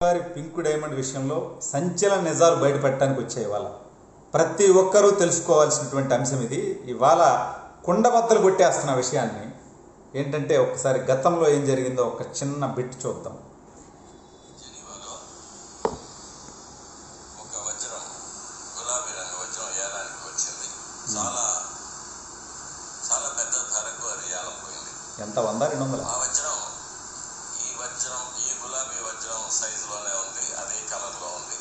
వారి pink diamond విషయంలో సంచలన నిజాలు బయటపెట్టడానికి వచ్చాయి. ఇవాళ ప్రతి ఒక్కరూ తెలుసుకోవాల్సినటువంటి అంశం ఇది. ఇవాళ కుండబద్దలు కొట్టేస్తున్న విషయాన్ని ఏంటంటే ఒకసారి గతంలో ఏం జరిగిందో ఒక చిన్న బిట్ చూద్దాం. జెనీవాలో ఒక వజ్రం, గులాబీ రంగు వజ్రం ఏలానికి వచ్చింది. చాలా పెద్ద ధరకు అది ఏలం పోయింది. ఎంత 100-200? ఆ వజ్రం ఈ గులాబీ వజ్రం సైజులోనే ఉంది, అదే కలర్లో ఉంది.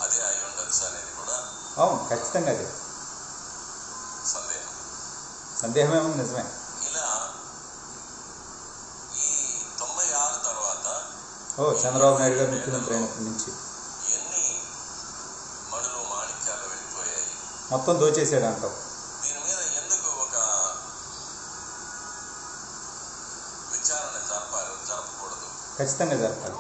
అదే అయి ఉండొచ్చు అనేది కూడా అవును, ఖచ్చితంగా అదే. సందేహమే ఉంది, నిజమే. ఇలా ఈ 96 తర్వాత చంద్రబాబు నాయుడు గారు ముఖ్యమంత్రి అయినప్పటి నుంచి ఎన్ని మడులు మాణిక్యాలు వెళ్ళిపోయాయి, మొత్తం దోచేసాడు అంటావు. దీని మీద ఎందుకు ఒక విచారణ జరపకూడదు? ఖచ్చితంగా జరపాలి.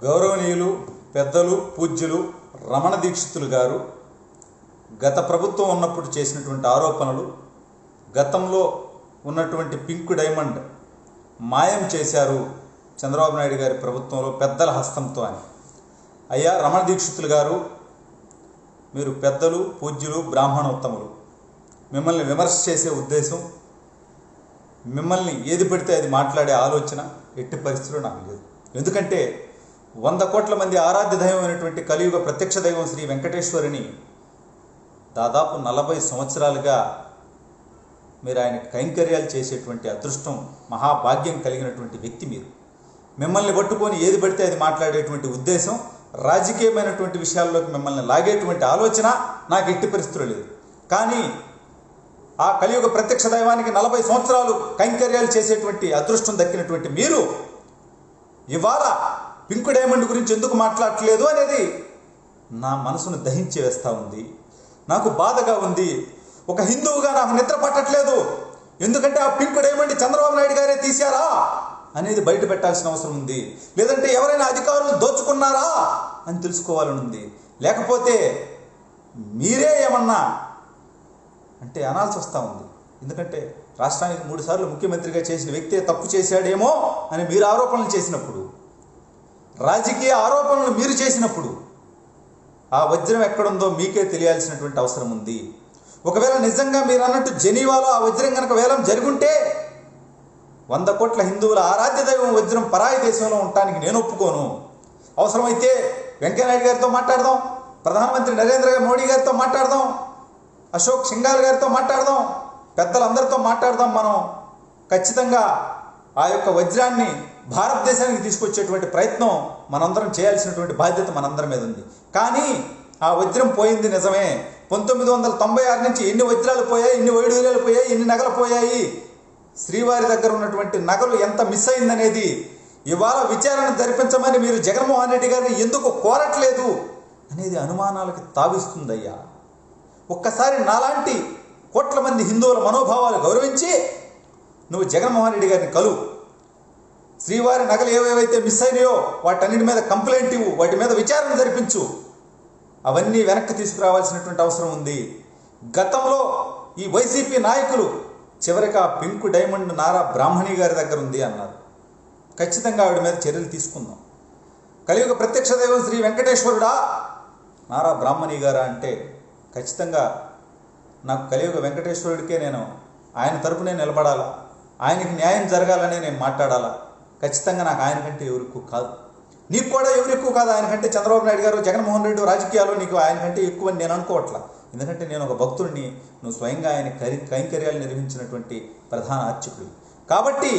గౌరవనీయులు పెద్దలు పూజ్యులు రమణ దీక్షితులు గారు గత ప్రభుత్వం ఉన్నప్పుడు చేసినటువంటి ఆరోపణలు, గతంలో ఉన్నటువంటి పింక్ డైమండ్ మాయం చేశారు చంద్రబాబు నాయుడు గారి ప్రభుత్వంలో పెద్దల హస్తంతో అని. అయ్యా రమణ దీక్షితులు గారు, మీరు పెద్దలు పూజ్యులు బ్రాహ్మణోత్తములు. మిమ్మల్ని విమర్శ చేసే ఉద్దేశం, మిమ్మల్ని ఏది పెడితే అది మాట్లాడే ఆలోచన ఎట్టి పరిస్థితుల్లో నాకు లేదు. ఎందుకంటే 100 కోట్ల మంది ఆరాధ్య దైవమైనటువంటి కలియుగ ప్రత్యక్ష దైవం శ్రీ వెంకటేశ్వరుని దాదాపు 40 సంవత్సరాలుగా మీరు ఆయన కైంకర్యాలు చేసేటువంటి అదృష్టం, మహాభాగ్యం కలిగినటువంటి వ్యక్తి మీరు. మిమ్మల్ని పట్టుకొని ఏది పడితే అది మాట్లాడేటువంటి ఉద్దేశం, రాజకీయమైనటువంటి విషయాల్లోకి మిమ్మల్ని లాగేటువంటి ఆలోచన నాకు ఎట్టి పరిస్థితులు లేదు. కానీ ఆ కలియుగ ప్రత్యక్ష దైవానికి 40 సంవత్సరాలు కైంకర్యాలు చేసేటువంటి అదృష్టం దక్కినటువంటి మీరు ఇవాళ పింక్ డైమండ్ గురించి ఎందుకు మాట్లాడట్లేదు అనేది నా మనసును దహించి వేస్తూ ఉంది. నాకు బాధగా ఉంది. ఒక హిందువుగా నాకు నిద్ర పట్టట్లేదు. ఎందుకంటే ఆ పింక్ డైమండ్ చంద్రబాబు నాయుడు గారే తీశారా అనేది బయట పెట్టాల్సిన అవసరం ఉంది. లేదంటే ఎవరైనా అధికారులు దోచుకున్నారా అని తెలుసుకోవాలని ఉంది. లేకపోతే మీరే ఏమన్నా అంటే అనాల్సి వస్తూ ఉంది. ఎందుకంటే రాష్ట్రానికి 3 సార్లు ముఖ్యమంత్రిగా చేసిన వ్యక్తే తప్పు చేశాడేమో అని మీరు ఆరోపణలు చేసినప్పుడు, రాజకీయ ఆరోపణలు మీరు చేసినప్పుడు ఆ వజ్రం ఎక్కడుందో మీకే తెలియాల్సినటువంటి అవసరం ఉంది. ఒకవేళ నిజంగా మీరు అన్నట్టు జెనీవాలో ఆ వజ్రం కనుక వేలం జరుగుంటే 100 కోట్ల హిందువుల ఆరాధ్య దైవం వజ్రం పరాయి దేశంలో ఉండటానికి నేను ఒప్పుకోను. అవసరమైతే వెంకయ్యనాయుడు గారితో మాట్లాడదాం, ప్రధానమంత్రి నరేంద్ర మోడీ గారితో మాట్లాడదాం, అశోక్ సింఘాల్ గారితో మాట్లాడదాం, పెద్దలందరితో మాట్లాడదాం. మనం ఖచ్చితంగా ఆ యొక్క వజ్రాన్ని భారతదేశానికి తీసుకొచ్చేటువంటి ప్రయత్నం మనందరం చేయాల్సినటువంటి బాధ్యత మనందరి మీద ఉంది. కానీ ఆ వజ్రం పోయింది నిజమే. 1996 నుంచి ఎన్ని వజ్రాలు పోయాయి, ఎన్ని వైడూర్యాలు పోయాయి, ఎన్ని నగలు పోయాయి, శ్రీవారి దగ్గర ఉన్నటువంటి నగలు ఎంత మిస్ అయిందనేది ఇవాళ విచారణ జరిపించమని మీరు జగన్మోహన్ రెడ్డి గారిని ఎందుకు కోరట్లేదు అనేది అనుమానాలకు తావిస్తుందయ్యా. ఒక్కసారి నాలాంటి కోట్ల మంది హిందువుల మనోభావాలు గౌరవించి నువ్వు జగన్మోహన్ రెడ్డి గారిని కలువు. శ్రీవారి నగలు ఏవేవైతే మిస్ అయినాయో వాటన్నిటి మీద కంప్లైంట్ ఇవ్వు, వాటి మీద విచారణ జరిపించు. అవన్నీ వెనక్కి తీసుకురావాల్సినటువంటి అవసరం ఉంది. గతంలో ఈ వైసీపీ నాయకులు చివరికి ఆ పింక్ డైమండ్ నారా బ్రాహ్మణి గారి దగ్గర ఉంది అన్నారు. ఖచ్చితంగా ఆవిడ మీద చర్యలు తీసుకుందాం. కలియుగ ప్రత్యక్ష దైవం శ్రీ వెంకటేశ్వరుడా నారా బ్రాహ్మణి గారా అంటే ఖచ్చితంగా నాకు కలియుగ వెంకటేశ్వరుడికే నేను ఆయన తరపునే నిలబడాలా, ఆయనకి న్యాయం జరగాలనే నేను మాట్లాడాలా. ఖచ్చితంగా నాకు ఆయన కంటే ఎవరు ఎక్కువ కాదు, నీకు కూడా ఎవరు ఎక్కువ కాదు. ఆయన కంటే చంద్రబాబు నాయుడు గారు, జగన్మోహన్ రెడ్డి రాజకీయాల్లో నీకు ఆయన కంటే ఎక్కువ అని నేను అనుకోవట్లా. ఎందుకంటే నేను ఒక భక్తుడిని, నువ్వు స్వయంగా ఆయన కైంకర్యాలు నిర్వహించినటువంటి ప్రధాన అర్చకుడు. కాబట్టి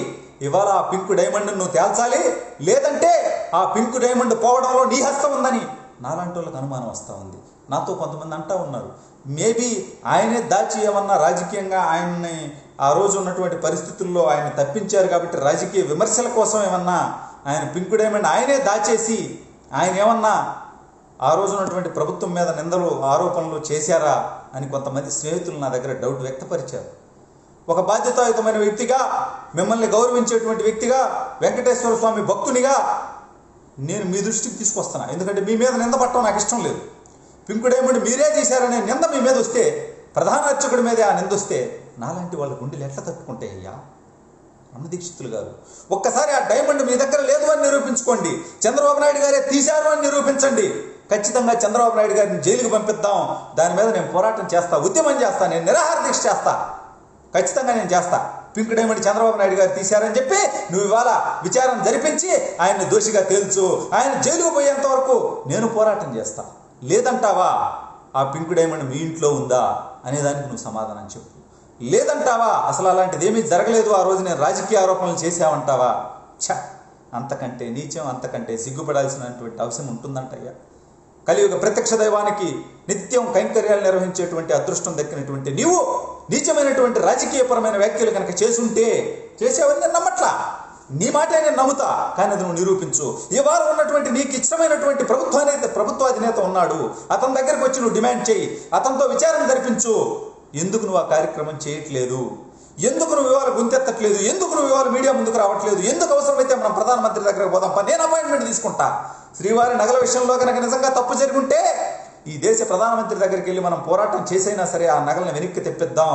ఇవాళ ఆ పింక్ డైమండ్ నువ్వు తేల్చాలి. లేదంటే ఆ పింక్ డైమండ్ పోవడంలో నీ హస్తం ఉందని నాలాంటి వాళ్ళకి అనుమానం వస్తూ ఉంది. నాతో కొంతమంది అంటూ ఉన్నారు, మేబీ ఆయనే దాచి ఏమన్నా రాజకీయంగా ఆయన్ని ఆ రోజు ఉన్నటువంటి పరిస్థితుల్లో ఆయన తప్పించారు కాబట్టి రాజకీయ విమర్శల కోసం ఏమన్నా ఆయన పింక్ డైమండ్ ఆయనే దాచేసి ఆయన ఏమన్నా ఆ రోజు ఉన్నటువంటి ప్రభుత్వం మీద నిందలు ఆరోపణలు చేశారా అని కొంతమంది స్నేహితులు నా దగ్గర డౌట్ వ్యక్తపరిచారు. ఒక బాధ్యతాయుతమైన వ్యక్తిగా, మిమ్మల్ని గౌరవించేటువంటి వ్యక్తిగా, వెంకటేశ్వర స్వామి భక్తునిగా నేను మీ దృష్టికి తీసుకొస్తున్నా. ఎందుకంటే మీ మీద నింద పట్టడం నాకు ఇష్టం లేదు. పింక్ డైమండ్ మీరే చేశారనే నింద మీ మీద వస్తే, ప్రధాన అర్చకుడి మీదే ఆ నింద వస్తే నాలాంటి వాళ్ళ గుండెలు ఎట్లా తట్టుకుంటాయ్యా? రమణ దీక్షితులు గారు, ఒక్కసారి ఆ డైమండ్ మీ దగ్గర లేదు అని నిరూపించుకోండి. చంద్రబాబు నాయుడు గారే తీశారు అని నిరూపించండి. ఖచ్చితంగా చంద్రబాబు నాయుడు గారిని జైలుకి పంపిద్దాం. దాని మీద నేను పోరాటం చేస్తా, ఉద్యమం చేస్తా, నేను నిరాహార దీక్ష చేస్తా. ఖచ్చితంగా నేను చేస్తా. పింక్ డైమండ్ చంద్రబాబు నాయుడు గారు తీశారని చెప్పి నువ్వు ఇవాళ విచారణ జరిపించి ఆయన్ని దోషిగా తేల్చు. ఆయన జైలుకు పోయేంత వరకు నేను పోరాటం చేస్తా. లేదంటావా ఆ పింక్ డైమండ్ మీ ఇంట్లో ఉందా అనేదానికి నువ్వు సమాధానం చెప్పు. లేదంటావా అసలు అలాంటిది ఏమీ జరగలేదు, ఆ రోజు నేను రాజకీయ ఆరోపణలు చేశావంటావా? అంతకంటే నీచం, అంతకంటే సిగ్గుపడాల్సినటువంటి అవసరం ఉంటుందంటయ్యా. కలియుగ ప్రత్యక్ష దైవానికి నిత్యం కైంకర్యాలు నిర్వహించేటువంటి అదృష్టం దక్కినటువంటి నీవు నీచమైనటువంటి రాజకీయపరమైన వ్యాఖ్యలు కనుక చేసుంటే, చేసేవని నేను నమ్మట్లా, నీ మాటే నేను నమ్ముతా. కానీ అది నువ్వు నిరూపించు. ఇవాళ ఉన్నటువంటి నీకు ఇష్టమైనటువంటి ప్రభుత్వాధినేత ఉన్నాడు, అతని దగ్గరకు వచ్చి నువ్వు డిమాండ్ చేయి, అతనితో విచారణ జరిపించు. ఎందుకు నువ్వు ఆ కార్యక్రమం చేయట్లేదు? ఎందుకు నువ్వు ఇవాళ గుంతెత్తట్లేదు? ఎందుకు నువ్వు ఇవాళ మీడియా ముందుకు రావట్లేదు? ఎందుకు అవసరమైతే మనం ప్రధానమంత్రి దగ్గరకు పోదాం, నేను అపాయింట్మెంట్ తీసుకుంటా. శ్రీవారి నగల విషయంలో కనుక నిజంగా తప్పు జరిగి ఈ దేశ ప్రధానమంత్రి దగ్గరికి వెళ్ళి మనం పోరాటం చేసైనా సరే ఆ నగలను వెనక్కి తెప్పిద్దాం.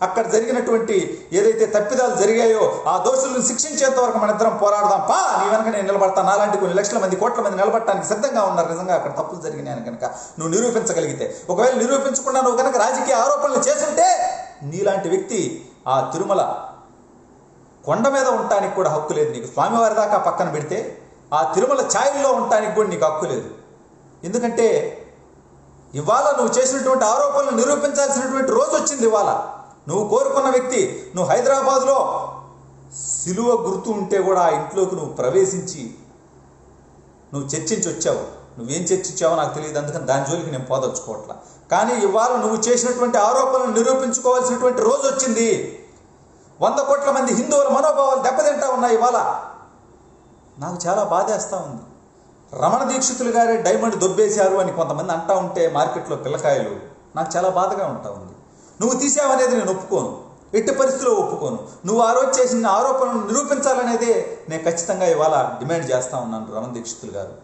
అక్కడ జరిగినటువంటి ఏదైతే తప్పిదాలు జరిగాయో ఆ దోషులను శిక్షించేంత వరకు మన ఇద్దరం పోరాడదాం. నీ వెనక నేను నిలబడతాను. నాలాంటి కొన్ని లక్షల మంది, కోట్ల మంది నిలబడటానికి సిద్ధంగా ఉన్నారు. నిజంగా అక్కడ తప్పులు జరిగినాయని కనుక నువ్వు నిరూపించగలిగితే, ఒకవేళ నిరూపించకుండా నువ్వు కనుక రాజకీయ ఆరోపణలు చేస్తుంటే, నీలాంటి వ్యక్తి ఆ తిరుమల కొండ మీద ఉండటానికి కూడా హక్కు లేదు నీకు. స్వామివారి దాకా పక్కన పెడితే ఆ తిరుమల ఛాయల్లో ఉండటానికి కూడా నీకు హక్కు లేదు. ఎందుకంటే ఇవాళ నువ్వు చేసినటువంటి ఆరోపణలు నిరూపించాల్సినటువంటి రోజు వచ్చింది. ఇవాళ నువ్వు కోరుకున్న వ్యక్తి, నువ్వు హైదరాబాద్లో సిలువ గుర్తు ఉంటే కూడా ఆ ఇంట్లోకి నువ్వు ప్రవేశించి నువ్వు చర్చించి వచ్చావు. నువ్వేం చర్చించావో నాకు తెలియదు, అందుకని దాని జోలికి నేను పోదలుచుకోవట్లా. కానీ ఇవాళ నువ్వు చేసినటువంటి ఆరోపణలు నిరూపించుకోవాల్సినటువంటి రోజు వచ్చింది. 100 కోట్ల మంది హిందువుల మనోభావాలు దెబ్బతింటా ఉన్నాయి. ఇవాళ నాకు చాలా బాధేస్తూ ఉంది. రమణ దీక్షితులు గారే డైమండ్ దొబ్బేశారు అని కొంతమంది అంటా ఉంటే మార్కెట్లో పిల్లకాయలు, నాకు చాలా బాధగా ఉంటా ఉంది. నువ్వు తీసావనేది నేను ఒప్పుకోను, ఎట్టి పరిస్థితిలో ఒప్పుకోను. నువ్వు ఆ రోజు చేసిన ఆరోపణలు నిరూపించాలనేదే నేను ఖచ్చితంగా ఇవాళ డిమాండ్ చేస్తూ ఉన్నాను. రమణ దీక్షితులు గారు,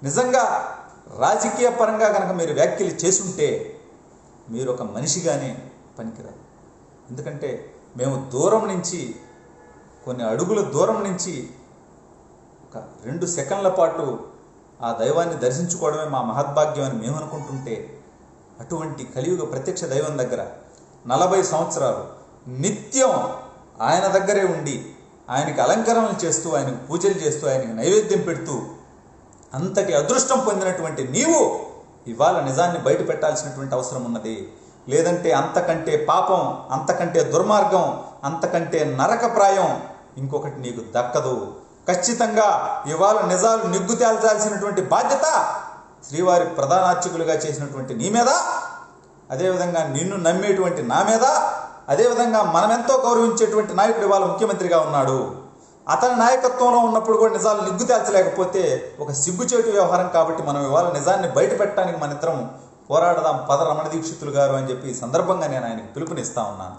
నిజంగా రాజకీయ పరంగా కనుక మీరు వ్యాఖ్యలు చేసుంటే మీరు ఒక మనిషిగానే పనికిరారు. ఎందుకంటే మేము దూరం నుంచి, కొన్ని అడుగుల దూరం నుంచి ఒక 2 సెకండ్ల పాటు ఆ దైవాన్ని దర్శించుకోవడమే మా మహద్భాగ్యం అని మేము అనుకుంటుంటే, అటువంటి కలియుగ ప్రత్యక్ష దైవం దగ్గర 40 సంవత్సరాలు నిత్యం ఆయన దగ్గరే ఉండి ఆయనకి అలంకరణలు చేస్తూ, ఆయనకు పూజలు చేస్తూ, ఆయనకి నైవేద్యం పెడుతూ అంతటి అదృష్టం పొందినటువంటి నీవు ఇవాళ నిజాన్ని బయట పెట్టాల్సినటువంటి అవసరం ఉన్నది. లేదంటే అంతకంటే పాపం, అంతకంటే దుర్మార్గం, అంతకంటే నరకప్రాయం ఇంకొకటి నీకు దక్కదు. ఖచ్చితంగా ఇవాళ నిజాలు నిగ్గు తేల్చాల్సినటువంటి బాధ్యత శ్రీవారి ప్రధానార్చకులుగా చేసినటువంటి నీ మీద, అదేవిధంగా నిన్ను నమ్మేటువంటి నా మీద, అదేవిధంగా మనమెంతో గౌరవించేటువంటి నాయకుడు ఇవాళ ముఖ్యమంత్రిగా ఉన్నాడు. అతని నాయకత్వంలో ఉన్నప్పుడు కూడా నిజాలు నిగ్గు తేల్చలేకపోతే ఒక సిగ్గుచేటు వ్యవహారం. కాబట్టి మనం ఇవాళ నిజాన్ని బయట పెట్టడానికి మన ఇద్దరం పోరాడదాం పద రమణ దీక్షితులు గారు అని చెప్పి ఈ సందర్భంగా నేను ఆయనకు పిలుపునిస్తా ఉన్నాను.